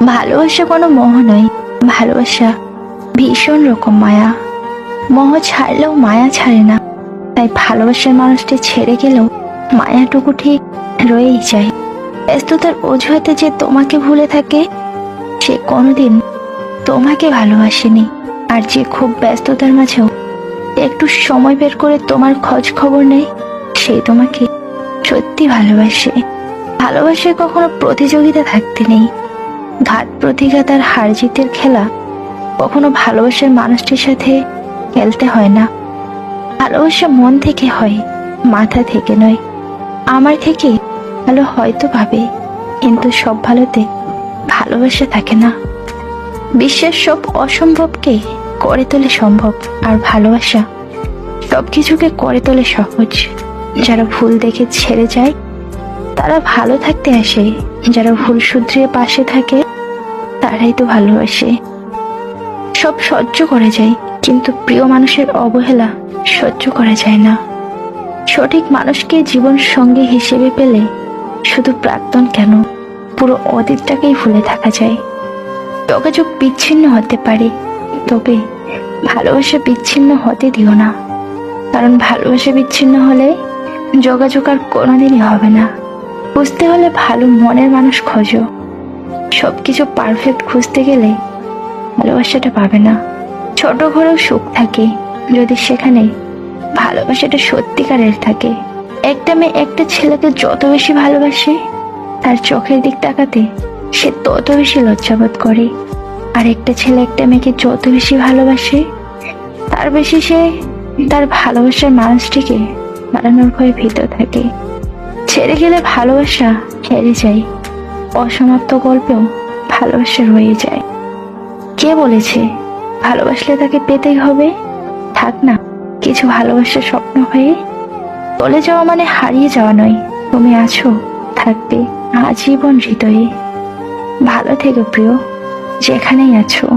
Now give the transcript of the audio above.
ভালোবাসা কোনো মোহ নয়, ভালোবাসা ভীষণ রকম মায়া। মোহ ছাড়লেও মায়া ছাড়ে না, তাই ভালোবাসার মানুষটি ছেড়ে গেলেও মায়াটুকু ঠিক রয়েই যায়। ব্যস্ততার অজুহাতে যে তোমাকে ভুলে থাকে সে কোনোদিন তোমাকে ভালোবাসেনি। আর যে খুব ব্যস্ততার মাঝেও একটু সময় বের করে তোমার খোঁজ খবর নেয় সে তোমাকে সত্যি ভালোবাসে। ভালোবাসায় কখনো প্রতিযোগিতা থাকতে নেই, ঘাত প্রতিঘাত আর হার জিতের খেলা কখনো ভালোবাসার মানুষটির সাথে খেলতে হয় না। ভালোবাসা মন থেকে হয়, মাথা থেকে নয়। আমার থেকে ভালো হয়তো ভাবে, কিন্তু সব ভালোতে ভালোবাসা থাকে না। বিশ্বের সব অসম্ভবকে করে তোলে সম্ভব, আর ভালোবাসা সবকিছুকে করে তোলে সহজ। যারা ভুল দেখে ছেড়ে যায় তারা ভালো থাকতে আসে, যারা ভুল শুধরিয়ে পাশে থাকে তারাই তো ভালোবাসে। সব সহ্য করা যায়, কিন্তু প্রিয় মানুষের অবহেলা সহ্য করা যায় না। সঠিক মানুষকে জীবন সঙ্গী হিসেবে পেলে শুধু প্রাক্তন কেন, পুরো অতীতটাকেই ভুলে থাকা যায়। যোগাযোগ বিচ্ছিন্ন হতে পারে, তবে ভালোবাসা বিচ্ছিন্ন হতে দিও না। কারণ ভালোবাসা বিচ্ছিন্ন হলে যোগাযোগ আর কোনোদিনই হবে না। বুঝতে হলে ভালো মনের মানুষ খোঁজো। সবকিছু পারফেক্ট খুঁজতে গেলে ভালোবাসাটা পাবে না। ছোট ঘরেও সুখ থাকে যদি সেখানে ভালোবাসাটা সত্যিকারের থাকে। একটা মেয়ে একটা ছেলেকে যত বেশি ভালোবাসে তার চোখের দিক তাকাতে সে তত বেশি লজ্জাবোধ করে। আর একটা ছেলে একটা মেয়েকে যত বেশি ভালোবাসে তার বেশি সে তার ভালোবাসার মানুষটিকে হারানোর ভয়ে ভিতর থাকে। ছেড়ে গেলে ভালোবাসা হেরে যায়, অসমাপ্ত গল্পেও ভালোবাসা রয়ে যায়। কে বলেছে ভালোবাসলে তাকে পেতেই হবে? থাক না কিছু ভালোবাসার স্বপ্ন হয়ে। চলে যাওয়া মানে হারিয়ে যাওয়া নয়, তুমি আছো, থাকবে আজীবন হৃদয়ে। ভালো থেকো প্রিয়, যেখানেই আছো।